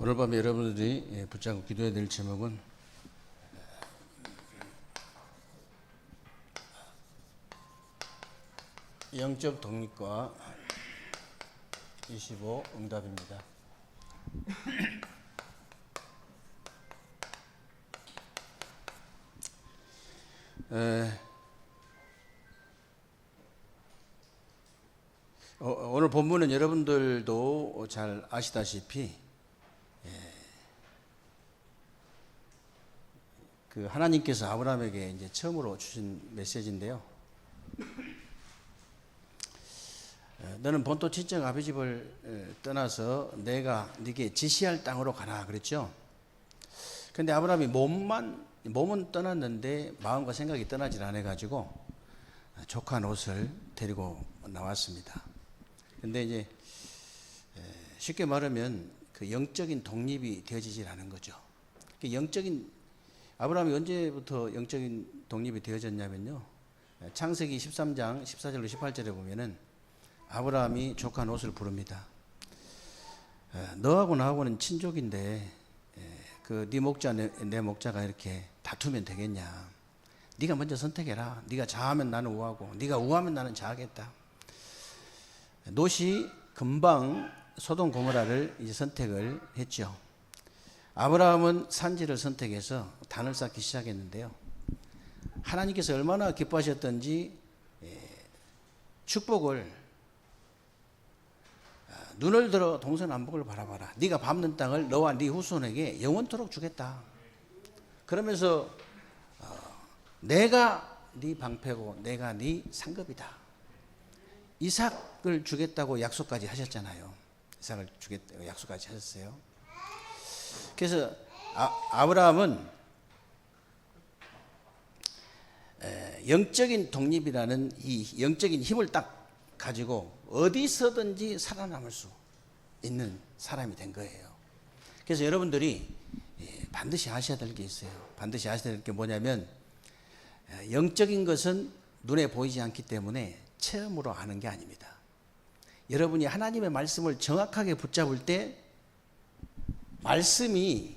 오늘 밤에 여러분들이 붙잡고 기도해야 될 제목은 영적 독립과 25 응답입니다. 오늘 본문은 여러분들도 잘 아시다시피 그 하나님께서 아브라함에게 이제 처음으로 주신 메시지인데요. 너는 본토 친정 아버지 집을 떠나서 내가 네게 지시할 땅으로 가라 그랬죠. 근데 아브라함이 몸은 떠났는데 마음과 생각이 떠나질 않아 가지고 조카 롯을 데리고 나왔습니다. 근데 이제 쉽게 말하면 그 영적인 독립이 되어지질 않은 거죠. 아브라함이 언제부터 영적인 독립이 되어졌냐면요. 창세기 13장 14절로 18절에 보면은 아브라함이 조카 롯을 부릅니다. 너하고 나하고는 친족인데 그 네 목자 내 목자가 이렇게 다투면 되겠냐. 네가 먼저 선택해라. 네가 좌하면 나는 우하고 네가 우하면 나는 좌하겠다. 롯이 금방 소돔 고모라를 이제 선택을 했죠. 아브라함은 산지를 선택해서 단을 쌓기 시작했는데요. 하나님께서 얼마나 기뻐하셨던지 축복을 눈을 들어 동서남북을 바라봐라. 네가 밟는 땅을 너와 네 후손에게 영원토록 주겠다. 그러면서 내가 네 방패고 내가 네 상급이다. 이삭을 주겠다고 약속까지 하셨잖아요. 이삭을 주겠다고 약속까지 하셨어요. 그래서 아브라함은 영적인 독립이라는 이 영적인 힘을 딱 가지고 어디서든지 살아남을 수 있는 사람이 된 거예요. 그래서 여러분들이 반드시 아셔야 될 게 있어요. 반드시 아셔야 될 게 뭐냐면 영적인 것은 눈에 보이지 않기 때문에 체험으로 아는 게 아닙니다. 여러분이 하나님의 말씀을 정확하게 붙잡을 때 말씀이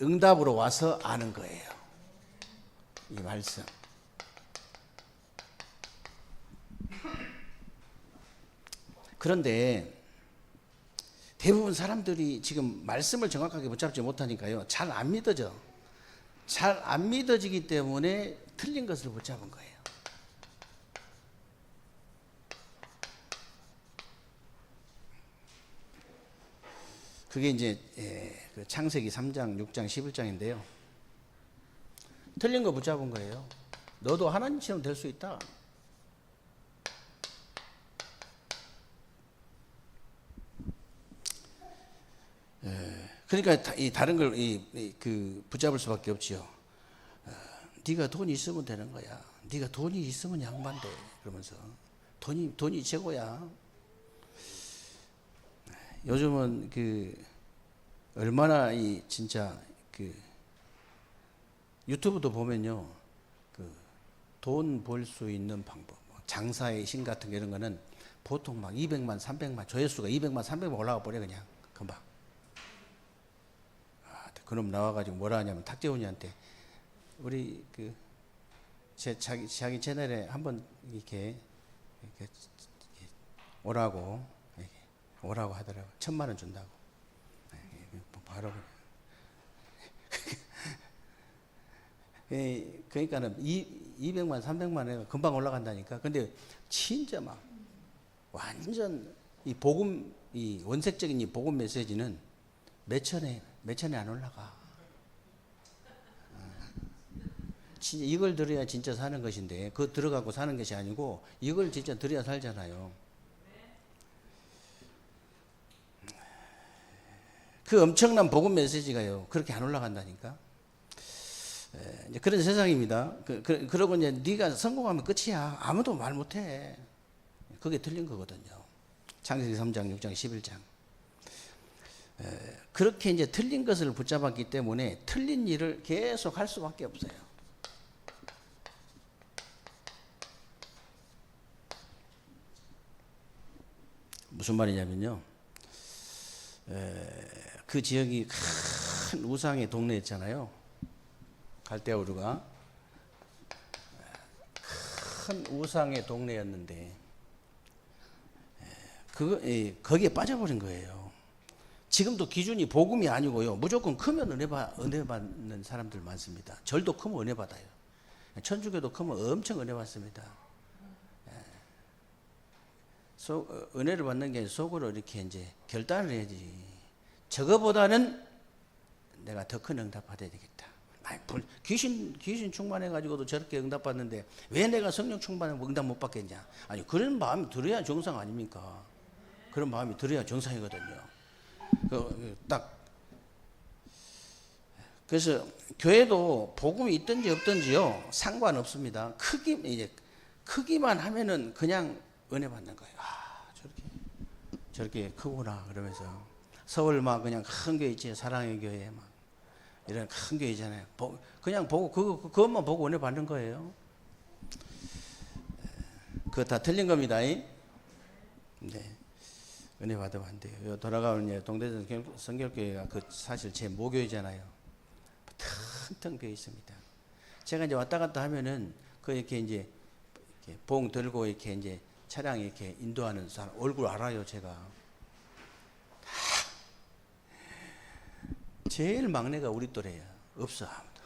응답으로 와서 아는 거예요. 이 말씀. 그런데 대부분 사람들이 지금 말씀을 정확하게 붙잡지 못하니까요. 잘 안 믿어져. 잘 안 믿어지기 때문에 틀린 것을 붙잡은 거예요. 그게 이제 그 창세기 3장, 6장, 11장인데요. 틀린 거 붙잡은 거예요. 너도 하나님처럼 될 수 있다. 그러니까 이 다른 걸 그 붙잡을 수밖에 없지요. 네가 돈이 있으면 되는 거야. 네가 돈이 있으면 양반돼. 그러면서 돈이 최고야. 요즘은 그 얼마나 이 진짜 그 유튜브도 보면요. 그 돈 벌 수 있는 방법, 장사의 신 같은 게 이런 거는 보통 막 200만, 300만, 조회수가 200만, 300만 올라가 버려 그냥 금방. 그놈 나와가지고 뭐라 하냐면 탁재훈이한테 우리 그 자기 채널에 한번 이렇게 오라고 하더라고. 1,000만 원 준다고. 바로 그러니까는 200만 300만 원이 금방 올라간다니까. 근데 진짜 막 완전 이 원색적인 이 복음 메시지는 몇 천에 안 올라가. 진짜 이걸 들어야 진짜 사는 것인데 그거 들어가고 사는 것이 아니고 이걸 진짜 들어야 살잖아요. 그 엄청난 복음 메시지가요 그렇게 안 올라간다니까. 이제 그런 세상입니다. 그러고 이제 네가 성공하면 끝이야. 아무도 말 못해. 그게 틀린 거거든요. 창세기 3장, 6장, 11장. 그렇게 이제 틀린 것을 붙잡았기 때문에 틀린 일을 계속 할 수밖에 없어요. 무슨 말이냐면요. 그 지역이 큰 우상의 동네였잖아요. 갈대아우르가 큰 우상의 동네였는데 거기에 빠져버린 거예요. 지금도 기준이 복음이 아니고요. 무조건 크면 은혜 받는 사람들 많습니다. 절도 크면 은혜 받아요. 천주교도 크면 엄청 은혜 받습니다. 은혜를 받는 게 속으로 이렇게 이제 결단을 해야지. 저거보다는 내가 더 큰 응답 받아야 되겠다. 귀신 충만해가지고도 저렇게 응답 받는데 왜 내가 성령 충만하면 응답 못 받겠냐? 아니, 그런 마음이 들어야 정상 아닙니까? 그런 마음이 들어야 정상이거든요. 그래서 교회도 복음이 있든지 없든지요 상관없습니다. 크기만 하면은 그냥 은혜 받는 거예요. 저렇게 크구나 그러면서 서울 막 그냥 큰 교회 있지, 사랑의 교회 막 이런 큰 교회 있잖아요. 그냥 보고 그것만 보고 은혜 받는 거예요. 그거 다 틀린 겁니다. 네. 은혜 받으면 안 돼요. 돌아가면 동대전 성결교회가 사실 제 모교이잖아요. 텅텅 비어 있습니다. 제가 이제 왔다 갔다 하면은 이렇게 이제 봉 들고 이렇게 이제 차량 이렇게 인도하는 사람 얼굴 알아요, 제가. 제일 막내가 우리 또래야. 없어, 아무도.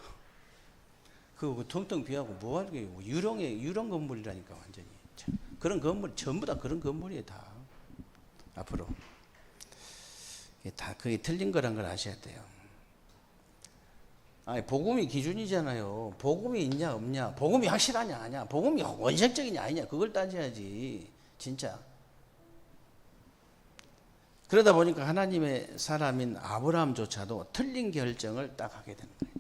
그 텅텅 비하고 뭐 하는 게 유령 건물이라니까, 완전히. 그런 건물, 전부 다 그런 건물이에요, 다. 앞으로. 다 그게 틀린 거란 걸 아셔야 돼요. 아니, 복음이 기준이잖아요. 복음이 있냐, 없냐. 복음이 확실하냐, 아니냐. 복음이 원색적이냐, 아니냐. 그걸 따져야지. 진짜. 그러다 보니까 하나님의 사람인 아브라함조차도 틀린 결정을 딱 하게 되는 거예요.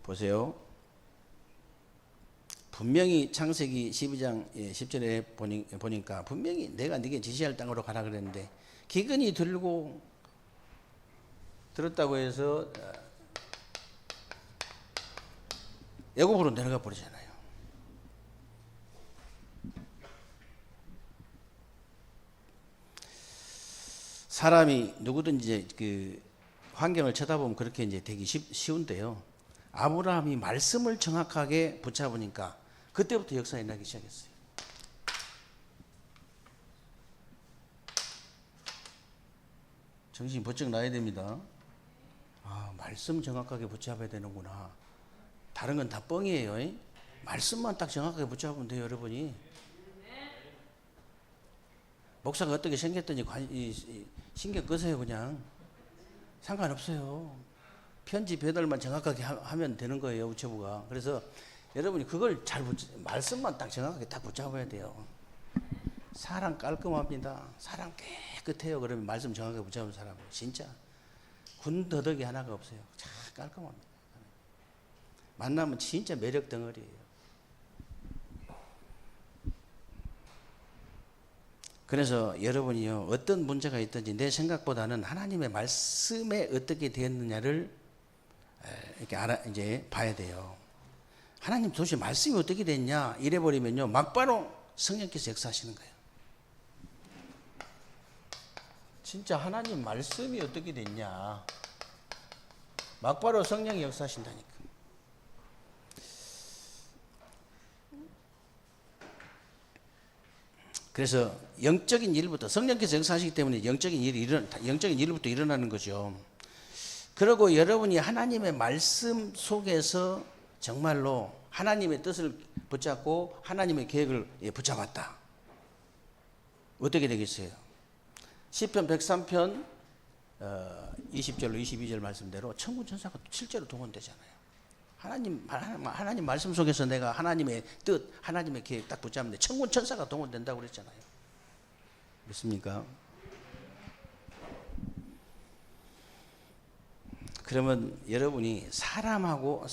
보세요. 분명히 창세기 12장 10절에 보니까 분명히 내가 네게 지시할 땅으로 가라 그랬는데 기근이 들었다고 해서 애굽으로 내려가 버리잖아요. 사람이 누구든지 그 환경을 쳐다보면 그렇게 이제 되기 쉬운데요. 아브라함이 말씀을 정확하게 붙잡으니까 그때부터 역사가 나기 시작했어요. 정신이 번쩍 나야 됩니다. 말씀 정확하게 붙잡아야 되는구나. 다른 건 다 뻥이에요. 말씀만 딱 정확하게 붙잡으면 돼요, 여러분이. 목사가 어떻게 생겼든지 신경 끄세요, 그냥. 상관없어요. 편지 배달만 정확하게 하면 되는 거예요, 우체부가. 그래서 여러분이 그걸 말씀만 딱 정확하게 딱 붙잡아야 돼요. 사람 깔끔합니다. 사람 깨끗해요. 그러면 말씀 정확하게 붙잡은 사람은 진짜 군더더기 하나가 없어요. 참 깔끔합니다. 만나면 진짜 매력 덩어리예요. 그래서 여러분이요, 어떤 문제가 있든지 내 생각보다는 하나님의 말씀에 어떻게 되었느냐를 이렇게 이제 봐야 돼요. 하나님 도대체 말씀이 어떻게 됐냐 이래버리면요, 막바로 성령께서 역사하시는 거예요. 진짜 하나님 말씀이 어떻게 됐냐, 막바로 성령이 역사하신다니까. 그래서 영적인 일부터 성령께서 역사하시기 때문에 영적인 일부터 일어나는 거죠. 그리고 여러분이 하나님의 말씀 속에서 정말로 하나님의 뜻을 붙잡고 하나님의 계획을 붙잡았다. 어떻게 되겠어요? 시편 103편 20절로 22절 말씀대로 천군 천사가 실제로 동원되잖아요. 하나님 말씀 속에서 내가 하나님의 뜻, 하나님의 계획 딱 붙잡는데 천군 천사가 동원된다고 그랬잖아요. 믿습니까? 그러면 여러분이 사람하고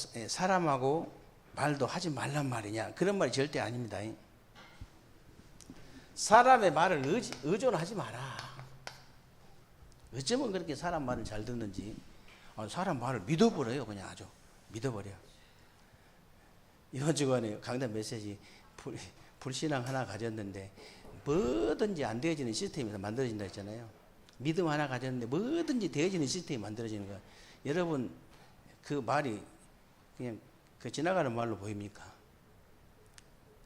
말도 하지 말란 말이냐? 그런 말이 절대 아닙니다. 사람의 말을 의존하지 마라. 어쩌면 그렇게 사람 말을 잘 듣는지. 사람 말을 믿어버려요. 그냥 아주 믿어버려. 이번 주간에 강단 메시지 불신앙 하나 가졌는데 뭐든지 안 되어지는 시스템이 만들어진다 했잖아요. 믿음 하나 가졌는데 뭐든지 되어지는 시스템이 만들어지는 거예요. 여러분 그 말이 그냥 그 지나가는 말로 보입니까?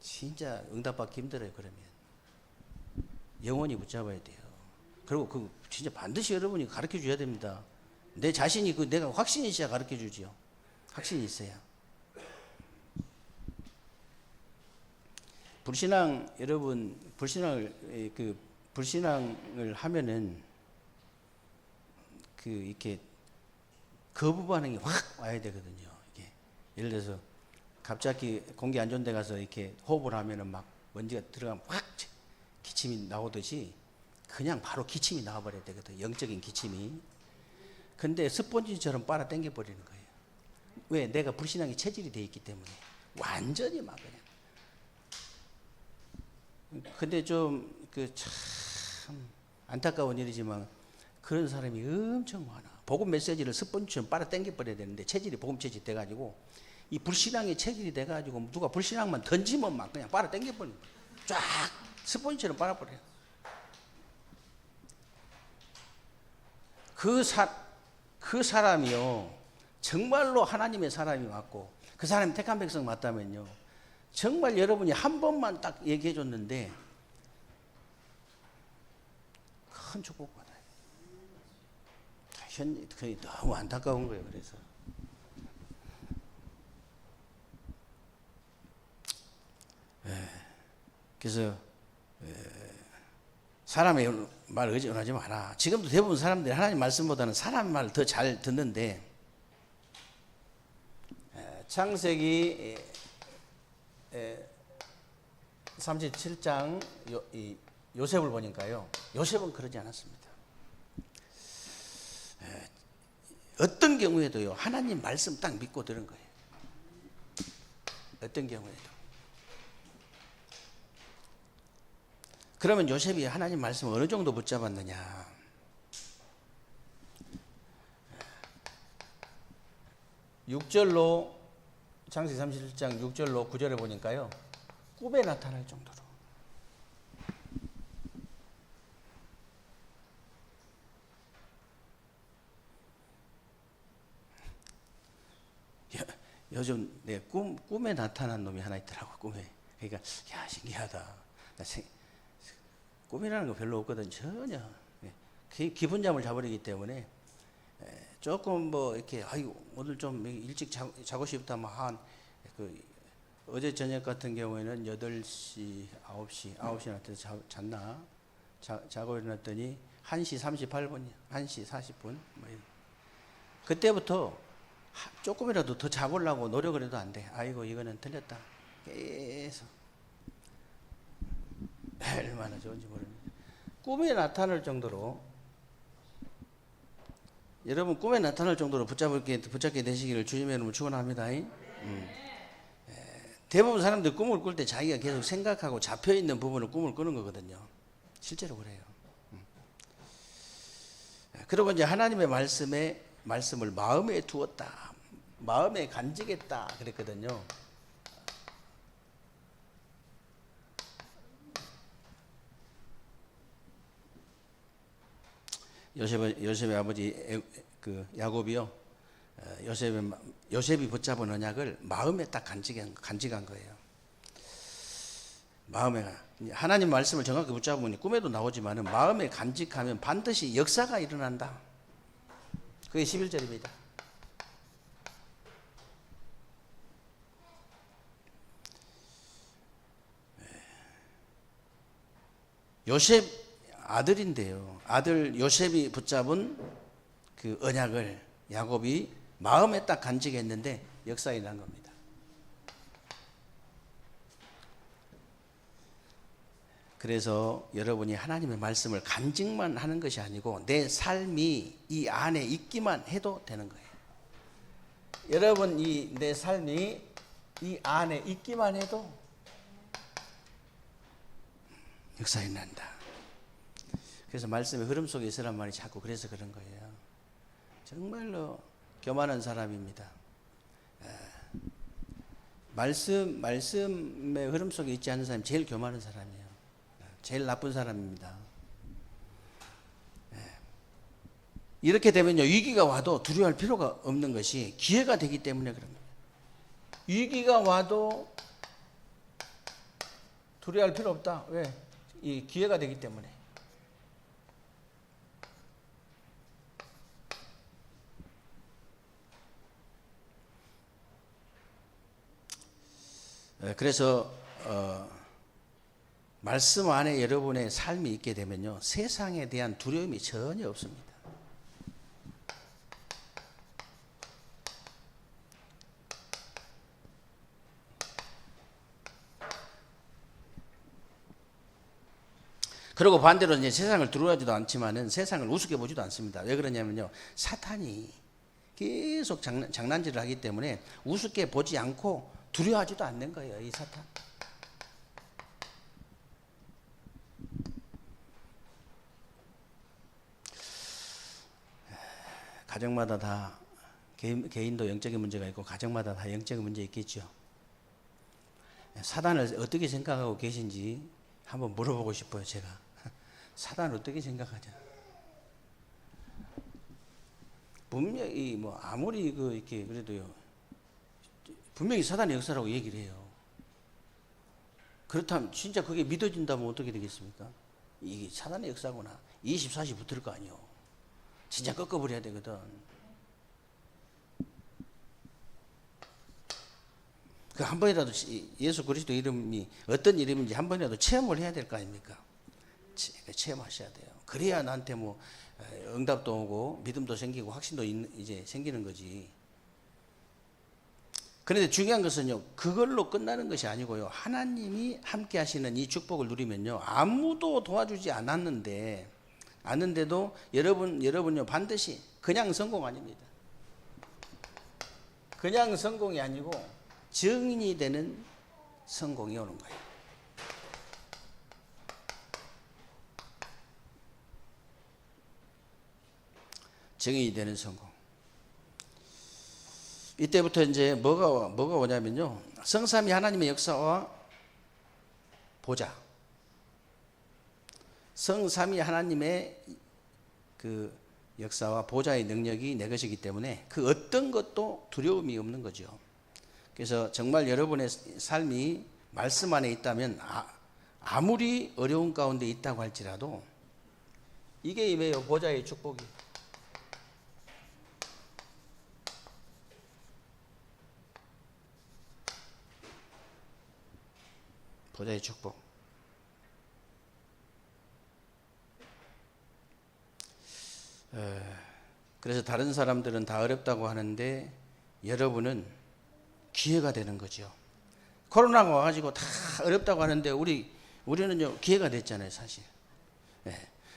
진짜 응답받기 힘들어요. 그러면 영원히 붙잡아야 돼요. 그리고 그 진짜 반드시 여러분이 가르쳐 줘야 됩니다. 내 자신이 그 내가 확신이 있어야 가르쳐 주지요. 확신이 있어야. 불신앙 여러분 불신앙을 하면은 그 이렇게 거부 반응이 확 와야 되거든요. 이게 예를 들어서 갑자기 공기 안 좋은 데 가서 이렇게 호흡을 하면은 막 먼지가 들어가면 확 기침이 나오듯이 그냥 바로 기침이 나와버려야 되거든요. 영적인 기침이. 근데 스펀지처럼 빨아 당겨 버리는 거예요. 왜? 내가 불신앙이 체질이 돼 있기 때문에 완전히 막 그냥. 근데 좀 그 참 안타까운 일이지만 그런 사람이 엄청 많아. 복음 메시지를 스펀지처럼 빨아 당겨 버려야 되는데 체질이 복음 체질이 돼가지고 이 불신앙의 체질이 돼가지고 누가 불신앙만 던지면 막 그냥 빨아 당겨 버리는 거야. 쫙 스펀지처럼 빨아 버려. 그 사람이요 정말로 하나님의 사람이 맞고 그 사람이 택한 백성 맞다면요 정말 여러분이 한 번만 딱 얘기해 줬는데 큰 축복 받아요. 그게 너무 안타까운 거예요. 그래서 사람의 말 의존하지 마라. 지금도 대부분 사람들이 하나님 말씀보다는 사람 말 더 잘 듣는데 창세기 37장 요셉을 보니까요. 요셉은 그러지 않았습니다. 어떤 경우에도요. 하나님 말씀 딱 믿고 들은 거예요. 어떤 경우에도. 그러면 요셉이 하나님 말씀을 어느 정도 붙잡았느냐. 창세기 37장 6절로 9절에 보니까요. 꿈에 나타날 정도로. 요즘 내 꿈에 나타난 놈이 하나 있더라고. 꿈에. 그러니까 야 신기하다. 나 꿈이라는 거 별로 없거든. 전혀. 기분잠을 자버리기 때문에 조금 뭐 이렇게 아이고 오늘 좀 일찍 자고 싶다 한 어제 저녁 같은 경우에는 8시 9시나 잤나 자고 일어났더니 1시 38분이야. 1시 40분 뭐 그때부터 조금이라도 더 자보려고 노력을 해도 안 돼. 아이고 이거는 틀렸다. 계속 얼마나 좋은지 모릅니다. 꿈에 나타날 정도로 여러분 꿈에 나타날 정도로 붙잡게 되시기를 주님의 이름으로 축원합니다. 대부분 사람들 꿈을 꿀 때 자기가 계속 생각하고 잡혀있는 부분을 꿈을 꾸는 거거든요. 실제로 그래요. 그리고 이제 하나님의 말씀을 마음에 두었다. 마음에 간직했다. 그랬거든요. 요셉의 아버지 야곱이요. 요셉이 붙잡은 언약을 마음에 딱 간직한 거예요. 마음에 하나님 말씀을 정확히 붙잡으면 꿈에도 나오지만은 마음에 간직하면 반드시 역사가 일어난다. 그게 11절입니다. 요셉 아들인데요. 아들 요셉이 붙잡은 그 언약을 야곱이 마음에 딱 간직했는데 역사가 일어난 겁니다. 그래서 여러분이 하나님의 말씀을 간직만 하는 것이 아니고 내 삶이 이 안에 있기만 해도 되는 거예요. 여러분 내 삶이 이 안에 있기만 해도 역사가 일어난다. 그래서 말씀의 흐름 속에 있으란 말이 자꾸 그래서 그런 거예요. 정말로 교만한 사람입니다. 말씀의 흐름 속에 있지 않은 사람이 제일 교만한 사람이에요. 제일 나쁜 사람입니다. 이렇게 되면요, 위기가 와도 두려워할 필요가 없는 것이 기회가 되기 때문에 그런 거예요. 위기가 와도 두려워할 필요 없다. 왜? 이 기회가 되기 때문에. 그래서 말씀 안에 여러분의 삶이 있게 되면요, 세상에 대한 두려움이 전혀 없습니다. 그리고 반대로 이제 세상을 두려워하지도 않지만은 세상을 우습게 보지도 않습니다. 왜 그러냐면요, 사탄이 계속 장난질을 하기 때문에 우습게 보지 않고 두려워하지도 않는 거예요, 이 사탄. 가정마다 다 개인도 영적인 문제가 있고 가정마다 다 영적인 문제 있겠죠. 사단을 어떻게 생각하고 계신지 한번 물어보고 싶어요, 제가. 사단을 어떻게 생각하냐? 분명히 뭐 아무리 이렇게 그래도요, 분명히 사단의 역사라고 얘기를 해요. 그렇다면 진짜 그게 믿어진다면 어떻게 되겠습니까? 이게 사단의 역사구나. 24시 붙을 거 아니요. 진짜 꺾어버려야 되거든. 그 한 번이라도 예수 그리스도 이름이 어떤 이름인지 한 번이라도 체험을 해야 될 거 아닙니까? 체험하셔야 돼요. 그래야 나한테 뭐 응답도 오고 믿음도 생기고 확신도 이제 생기는 거지. 그런데 중요한 것은요, 그걸로 끝나는 것이 아니고요, 하나님이 함께 하시는 이 축복을 누리면요, 아무도 도와주지 않는데도 여러분요, 반드시 그냥 성공 아닙니다. 그냥 성공이 아니고 증인이 되는 성공이 오는 거예요. 증인이 되는 성공. 이때부터 이제 뭐가 오냐면요, 성삼위 하나님의 역사와 보좌, 성삼위 하나님의 그 역사와 보좌의 능력이 내 것이기 때문에 그 어떤 것도 두려움이 없는 거죠. 그래서 정말 여러분의 삶이 말씀 안에 있다면 아무리 어려운 가운데 있다고 할지라도 이게 임해요, 보좌의 축복이. 보좌의 축복. 그래서 다른 사람들은 다 어렵다고 하는데 여러분은 기회가 되는 거죠. 코로나가 와가지고 다 어렵다고 하는데 우리는요, 기회가 됐잖아요, 사실.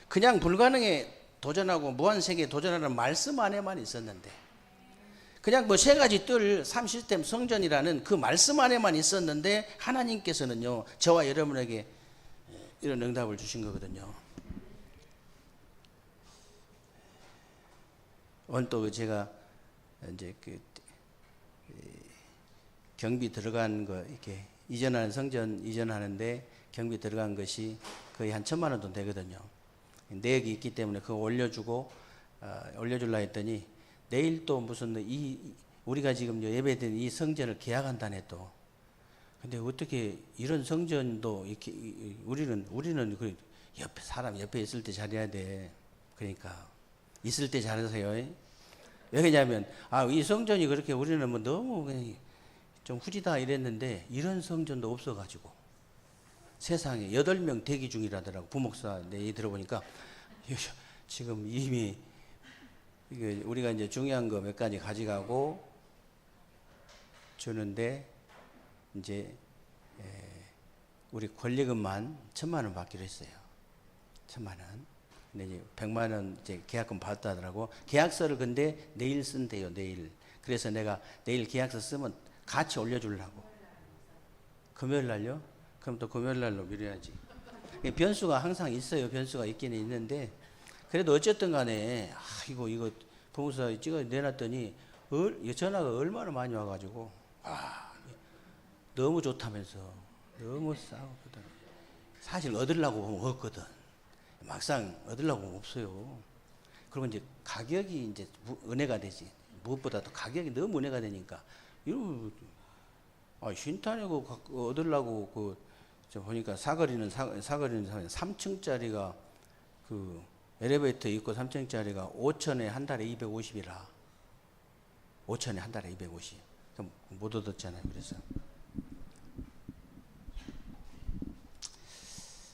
그냥 불가능에 도전하고 무한세계에 도전하는 말씀 안에만 있었는데, 그냥 뭐 세 가지 뜰 3시스템 성전이라는 그 말씀 안에만 있었는데 하나님께서는요, 저와 여러분에게 이런 응답을 주신 거거든요. 오늘 또 제가 이제 경비 들어간 거 이렇게 이전하는 성전 이전하는데 경비 들어간 것이 거의 한 1,000만 원 돈 되거든요. 내역이 있기 때문에 그거 올려주고 올려줄라 했더니 내일 또 무슨 우리가 지금 예배드린 이 성전을 계약한다네 또. 근데 어떻게 이런 성전도 이렇게 우리는 그 사람 옆에 있을 때 잘해야 돼. 그러니까 있을 때 잘하세요. 왜 그러냐면 이 성전이 그렇게 우리는 뭐 너무 좀 후지다 이랬는데 이런 성전도 없어가지고 세상에 8명 대기 중이라더라고. 부목사 내 얘기 들어보니까 지금 이미 우리가 이제 중요한 거 몇 가지 가져가고 주는데 이제 우리 권리금만 1,000만 원 받기로 했어요. 1,000만 원. 근데 이제 100만 원 이제 계약금 받았다 하더라고. 계약서를 근데 내일 쓴대요, 내일. 그래서 내가 내일 계약서 쓰면 같이 올려주려고. 금요일 날요? 그럼 또 금요일 날로 미뤄야지. 변수가 항상 있어요. 변수가 있기는 있는데 그래도 어쨌든 간에 이거 부모사 찍어 내놨더니 전화가 얼마나 많이 와가지고 너무 좋다면서 너무 싸우거든. 사실 얻으려고 보면 없거든. 막상 얻으려고 보면 없어요. 그리고 이제 가격이 이제 은혜가 되지. 무엇보다도 가격이 너무 은혜가 되니까 이런 신탄이고 얻으려고 저 보니까 사거리는 3층짜리가 그 엘리베이터 있고 3층짜리가 5천에 한 달에 250이라. 5천에 한 달에 250. 못 얻었잖아요. 그래서.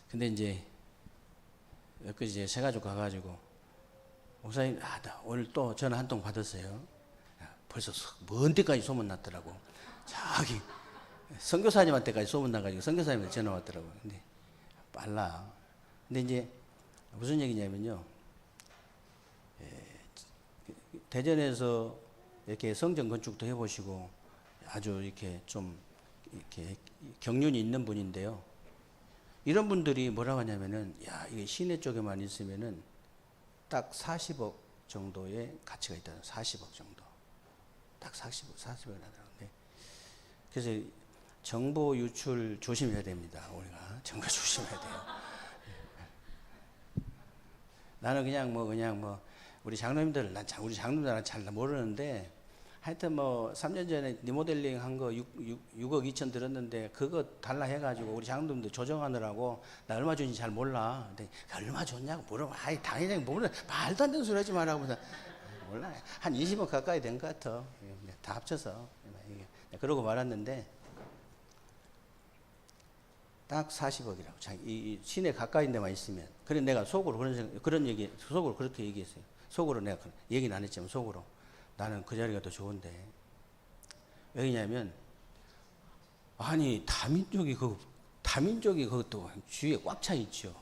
근데 이제 엊그제 새 가족 가가지고 목사님, 나 오늘 또 전화 한 통 받았어요. 벌써 먼 데까지 소문났더라고. 저기 선교사님한테까지 소문나가지고 선교사님한테 전화 왔더라고요. 근데 빨라. 근데 이제 무슨 얘기냐면요. 대전에서 이렇게 성전 건축도 해보시고 아주 이렇게 좀 이렇게 경륜이 있는 분인데요. 이런 분들이 뭐라고 하냐면은, 야, 이게 시내 쪽에만 있으면은 딱 40억 정도의 가치가 있다. 40억 정도. 딱 40억 하더라고요. 그래서 정보 유출 조심해야 됩니다. 우리가 정보 조심해야 돼요. 나는 그냥 우리 장로님들, 우리 장로님들은 잘 모르는데, 하여튼 3년 전에 리모델링 한 거 6억 2천 들었는데, 그거 달라 해가지고 우리 장로님들 조정하느라고 나 얼마 줬는지 잘 몰라. 근데 얼마 줬냐고 물어봐. 아이, 당연히 모르는, 말도 안 되는 소리 하지 말라고. 몰라. 한 20억 가까이 된 것 같아. 다 합쳐서. 그러고 말았는데, 딱 40억이라고. 이 시내 가까이 데만 있으면. 그래 내가 속으로 속으로 그렇게 얘기했어요. 속으로 내가 얘기는 안 했지만 속으로. 나는 그 자리가 더 좋은데. 왜냐면, 아니, 다민족이 그것도 주위에 꽉 차 있죠.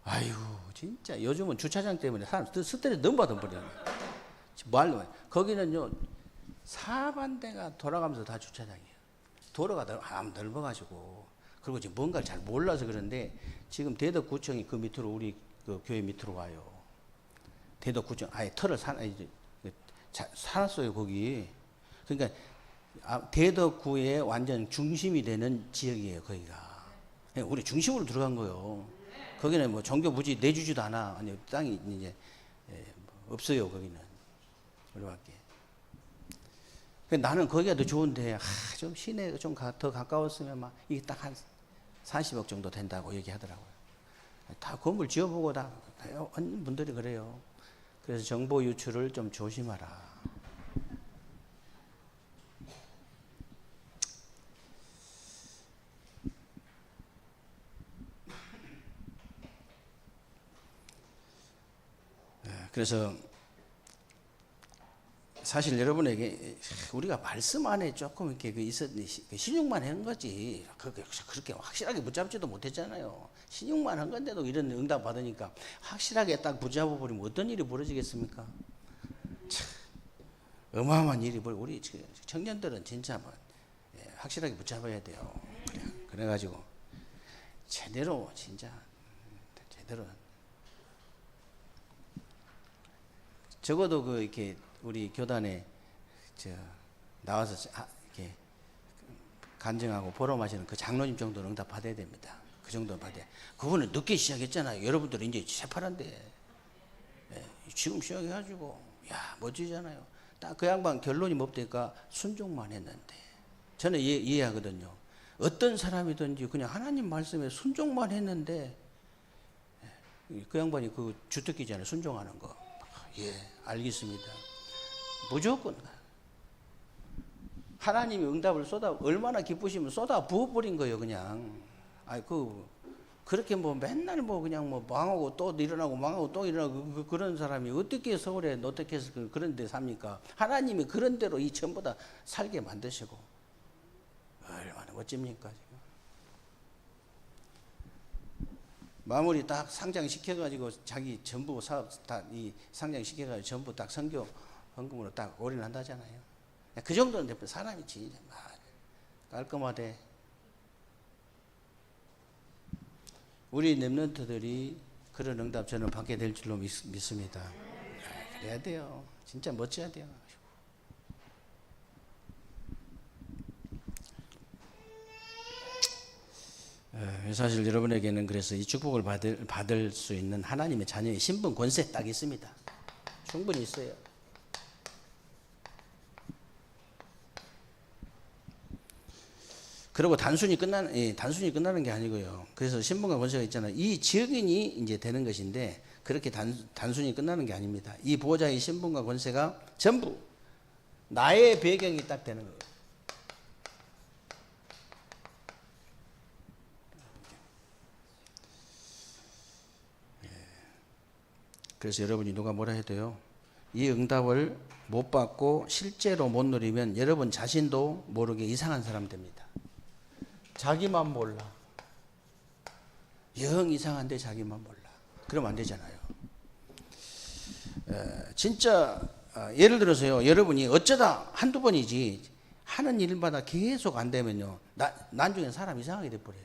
아유, 진짜 요즘은 주차장 때문에 사람 스트레스 너무 받아버려요. 말로. 거기는요, 사반대가 돌아가면서 다 주차장이에요. 도로가 넓어가지고. 그리고 지금 뭔가를 잘 몰라서 그런데, 지금 대덕구청이 그 밑으로, 우리 그 교회 밑으로 와요. 대덕구청, 아예 털을 살았어요, 거기. 그러니까, 대덕구의 완전 중심이 되는 지역이에요, 거기가. 우리 중심으로 들어간 거예요. 거기는 뭐 종교 부지 내주지도 않아. 아니, 땅이 이제, 없어요, 거기는. 우리밖에. 나는 거기가 더 좋은데, 좀 시내에 좀 더 가까웠으면 막, 이게 딱 한 40억 정도 된다고 얘기하더라고요. 다 건물 지어보고 다 어떤 분들이 그래요. 그래서 정보 유출을 좀 조심하라. 그래서 사실 여러분에게 우리가 말씀 안에 조금 이렇게 신용만 한 거지. 그렇게 확실하게 붙잡지도 못했잖아요. 신용만 한 건데도 이런 응답 받으니까 확실하게 딱 붙잡아 버리면 어떤 일이 벌어지겠습니까? 참, 어마어마한 일이 우리 청년들은 진짜 확실하게 붙잡아야 돼요. 그래가지고 제대로 적어도 이렇게 우리 교단에 나와서 이렇게 간증하고 보러 마시는 그 장로님 정도는 응답 받아야 됩니다. 그 정도는 받아야. 그분은 늦게 시작했잖아요. 여러분들은 이제 새파란데. 지금 시작해가지고 멋지잖아요. 딱 그 양반 결론이 뭡니까? 순종만 했는데. 저는 이해하거든요. 어떤 사람이든지 그냥 하나님 말씀에 순종만 했는데, 그 양반이 그 주특기잖아요. 순종하는 거. 알겠습니다. 무조건 하나님이 응답을 얼마나 기쁘시면 쏟아 부어버린 거예요, 그냥. 그렇게 맨날 그냥 망하고 또 일어나고 망하고 또 일어나고 그런 사람이 어떻게 서울에 어떻게 해서 그런 데 삽니까? 하나님이 그런 대로 전부 다 살게 만드시고. 얼마나 멋집니까, 지금. 마무리 딱 상장시켜가지고 자기 전부 사업 다 상장시켜가지고 전부 딱 선교 헌금으로 딱 올인한다잖아요. 그 정도는 사람이 진짜 깔끔하대. 우리 렘넌트들이 그런 응답 저는 받게 될 줄로 믿습니다. 그래야 돼요. 진짜 멋져야 돼요. 사실 여러분에게는 그래서 이 축복을 받을 수 있는 하나님의 자녀의 신분 권세 딱 있습니다. 충분히 있어요. 그리고 단순히 끝나는 게 아니고요. 그래서 신분과 권세가 있잖아요. 이 증인이 이제 되는 것인데 그렇게 단순히 끝나는 게 아닙니다. 이 보호자의 신분과 권세가 전부 나의 배경이 딱 되는 거예요. 그래서 여러분이 누가 뭐라 해도요, 이 응답을 못 받고 실제로 못 누리면 여러분 자신도 모르게 이상한 사람 됩니다. 자기만 몰라. 영 이상한데 자기만 몰라. 그러면 안 되잖아요. 진짜 예를 들어서요, 여러분이 어쩌다 한두 번이지 하는 일마다 계속 안 되면요, 나중에 사람 이상하게 돼버려요.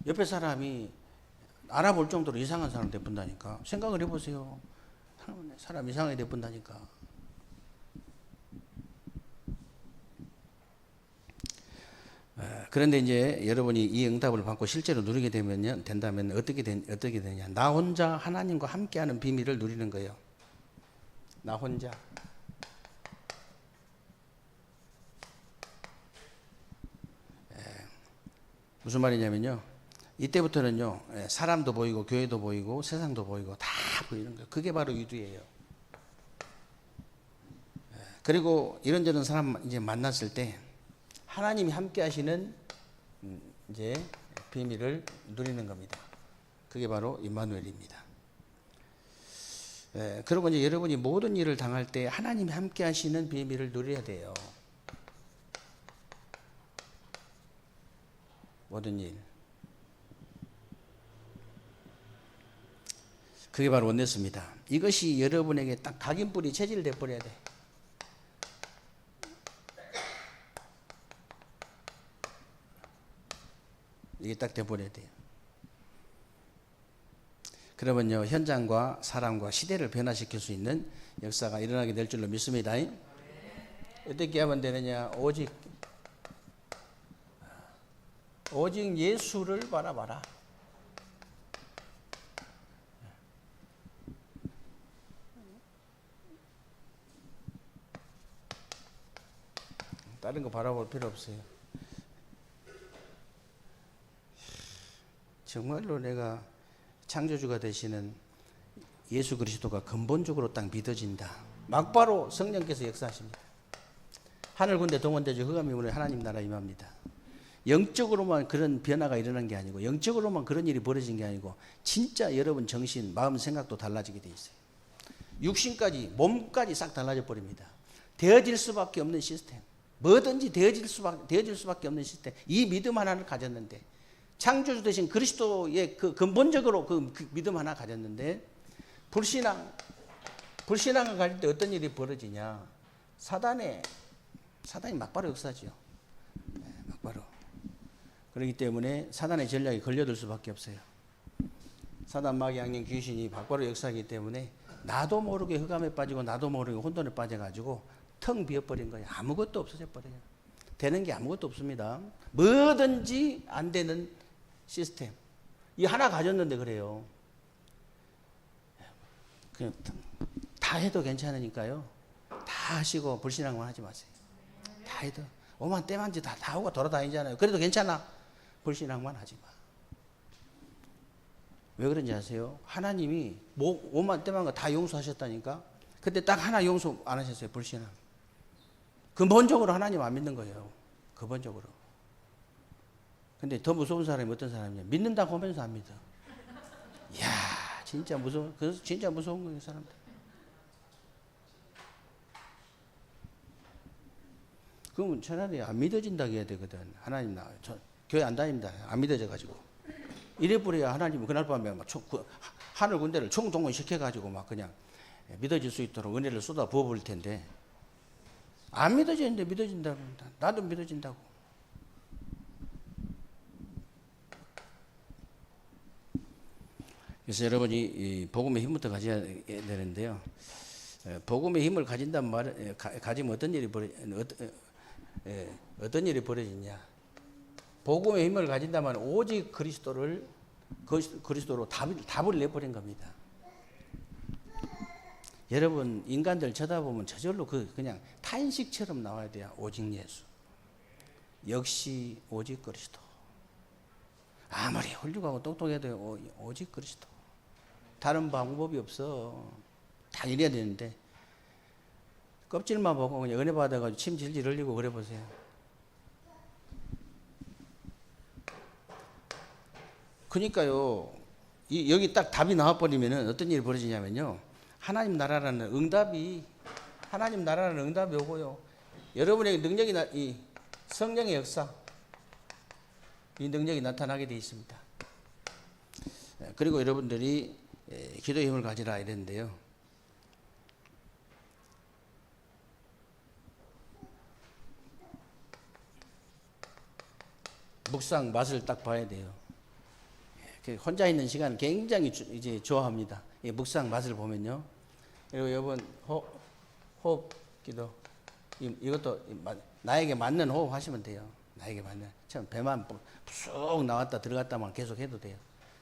옆에 사람이 알아볼 정도로 이상한 사람 돼본다니까. 생각을 해보세요. 사람 이상하게 돼본다니까. 그런데 이제 여러분이 이 응답을 받고 실제로 누리게 된다면 어떻게 되냐? 나 혼자 하나님과 함께하는 비밀을 누리는 거예요. 나 혼자. 무슨 말이냐면요, 이때부터는요, 사람도 보이고 교회도 보이고 세상도 보이고 다 보이는 거예요. 그게 바로 위두예요. 그리고 이런저런 사람 이제 만났을 때 하나님이 함께 하시는 이제 비밀을 누리는 겁니다. 그게 바로 임마누엘입니다. 그리고 이제 여러분이 모든 일을 당할 때 하나님이 함께 하시는 비밀을 누려야 돼요. 모든 일. 그게 바로 원네스입니다. 이것이 여러분에게 딱 각인뿌리 체질돼 버려야 돼. 이게 딱 돼버려야 돼요. 그러면요, 현장과 사람과 시대를 변화시킬 수 있는 역사가 일어나게 될 줄로 믿습니다. 어떻게 하면 되느냐? 오직 예수를 바라봐라. 다른 거 바라볼 필요 없어요. 정말로 내가 창조주가 되시는 예수 그리스도가 근본적으로 딱 믿어진다. 막바로 성령께서 역사하십니다. 하늘 군대 동원되죠. 흑암이 오늘 하나님 나라 임합니다. 영적으로만 그런 변화가 일어난 게 아니고, 영적으로만 그런 일이 벌어진 게 아니고, 진짜 여러분 정신, 마음, 생각도 달라지게 돼 있어요. 육신까지, 몸까지 싹 달라져 버립니다. 되어질 수밖에 없는 시스템. 뭐든지 되어질 수밖에 없는 시스템. 이 믿음 하나를 가졌는데, 창조주 되신 그리스도의 그 근본적으로 그 믿음 하나 가졌는데, 불신앙을 가질 때 어떤 일이 벌어지냐? 사단이 막바로 역사하죠. 막바로. 그렇기 때문에 사단의 전략에 걸려들 수밖에 없어요. 사단, 마귀, 악령, 귀신이 막바로 역사하기 때문에 나도 모르게 흑암에 빠지고 나도 모르게 혼돈에 빠져가지고 텅 비어버린 거예요. 아무것도 없어져 버려요. 되는 게 아무것도 없습니다. 뭐든지 안 되는 시스템. 이 하나 가졌는데 그래요. 그냥 다 해도 괜찮으니까요. 다 하시고 불신앙만 하지 마세요. 다 해도 오만 때만지 다 하고 돌아다니잖아요. 그래도 괜찮아. 불신앙만 하지 마. 왜 그런지 아세요? 하나님이 오만 때만 다 용서하셨다니까. 근데 딱 하나 용서 안 하셨어요. 불신앙. 근본적으로 하나님 안 믿는 거예요. 근본적으로. 근데 더 무서운 사람이 어떤 사람이냐? 믿는다고 하면서 안 믿어. 이야, 진짜 무서워. 그래서 진짜 무서운 거예요, 사람들. 그러면 차라리 안 믿어진다고 해야 되거든. 하나님 교회 안 다닙니다. 안 믿어져가지고. 이래버려야 하나님은 그날 밤에 막 하늘 군대를 총동원 시켜가지고 막 그냥 믿어질 수 있도록 은혜를 쏟아 부어버릴 텐데. 안 믿어지는데 믿어진다고 합니다. 나도 믿어진다고. 그래서 여러분이 이 복음의 힘부터 가져야 되는데요. 복음의 힘을 가진단 가지면 어떤 일이 벌어지냐? 복음의 힘을 가진다면 오직 그리스도로 답을 내버린 겁니다. 여러분 인간들 쳐다보면 저절로 그냥 탄식처럼 나와야 돼요. 오직 예수. 역시 오직 그리스도. 아무리 훌륭하고 똑똑해도 오직 그리스도. 다른 방법이 없어. 다 이래야 되는데 껍질만 보고 그냥 은혜 받아가지고 침 질질 흘리고 그래 보세요. 그러니까요. 여기 딱 답이 나와버리면은 어떤 일이 벌어지냐면요. 하나님 나라라는 응답이 오고요. 여러분의 능력이 이 성령의 역사, 이 능력이 나타나게 되어 있습니다. 그리고 여러분들이 기도의 힘을 가지라 이랬는데요. 묵상 맛을 딱 봐야 돼요. 혼자 있는 시간 굉장히 이제 좋아합니다. 묵상 맛을 보면요. 그리고 여러분 호흡 기도 이것도 나에게 맞는 호흡 하시면 돼요. 나에게 맞는 처음 배만 쑥 나왔다 들어갔다만 계속 해도 돼요.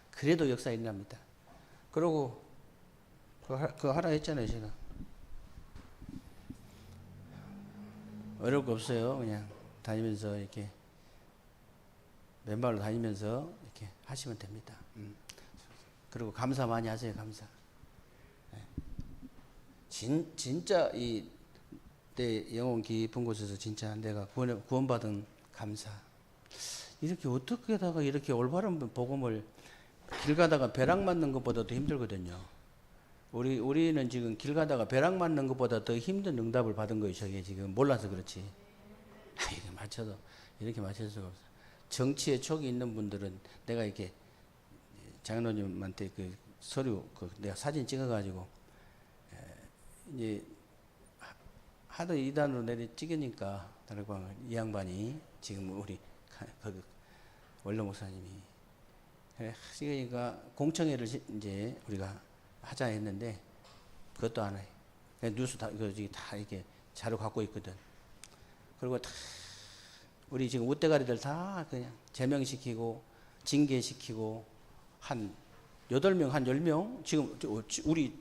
그래도 역사 일어납니다. 그러고 그거 하라 했잖아요. 제가 어려울 거 없어요. 그냥 다니면서 이렇게 맨발로 다니면서 이렇게 하시면 됩니다. 그리고 감사 많이 하세요. 감사. 진짜 내 영혼 깊은 곳에서 진짜 내가 구원받은 감사. 이렇게 어떻게 하다가 이렇게 올바른 복음을 길 가다가 벼락 맞는 것보다 더 힘들거든요. 우리는 지금 길 가다가 벼락 맞는 것보다 더 힘든 응답을 받은 거예요. 저게 지금 몰라서 그렇지. 이렇게 맞출 수가 없어. 정치에 촉이 있는 분들은 내가 이렇게 장로님한테 그 서류 내가 사진 찍어가지고 이제 하도 2단으로 내리 찍으니까 이 양반이 지금 우리 원로 목사님이 찍으니까 공청회를 이제 우리가 하자 했는데 그것도 안 해. 뉴스 다 이렇게 자료 갖고 있거든. 그리고 다 우리 지금 우대가리들 다 그냥 제명시키고 징계시키고 한 8명, 한 10명 지금 우리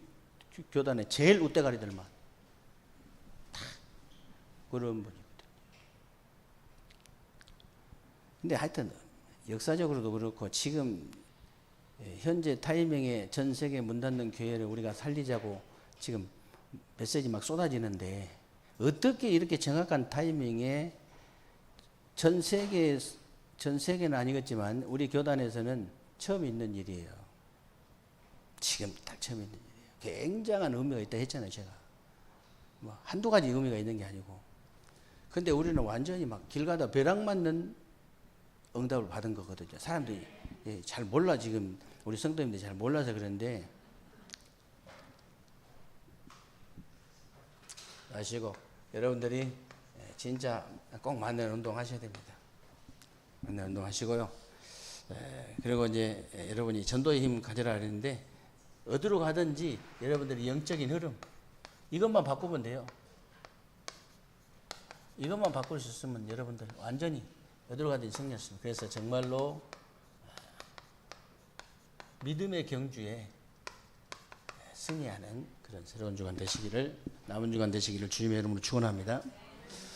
교단에 제일 우대가리들만 다 그런 분이거든. 근데 하여튼 역사적으로도 그렇고 지금 현재 타이밍에 전 세계 문 닫는 교회를 우리가 살리자고 지금 메시지 막 쏟아지는데 어떻게 이렇게 정확한 타이밍에 전 세계는 아니겠지만 우리 교단에서는 처음 있는 일이에요. 지금 딱 처음 있는 일이에요. 굉장한 의미가 있다 했잖아요, 제가. 뭐 한두 가지 의미가 있는 게 아니고. 근데 우리는 완전히 막 길 가다 벼락 맞는 응답을 받은 거거든요. 사람들이 잘 몰라 지금 우리 성도님들이 잘 몰라서 그런데 아시고 여러분들이 진짜 꼭 맞는 운동 하셔야 됩니다. 맞는 운동 하시고요. 그리고 이제 여러분이 전도의 힘 가져라 그랬는데 어디로 가든지 여러분들이 영적인 흐름 이것만 바꾸면 돼요. 이것만 바꿀 수 있으면 여러분들 완전히 어디로 가든지 승리했습니다. 그래서 정말로 믿음의 경주에 승리하는 그런 새로운 주간 되시기를 남은 주간 되시기를 주님의 이름으로 축원합니다.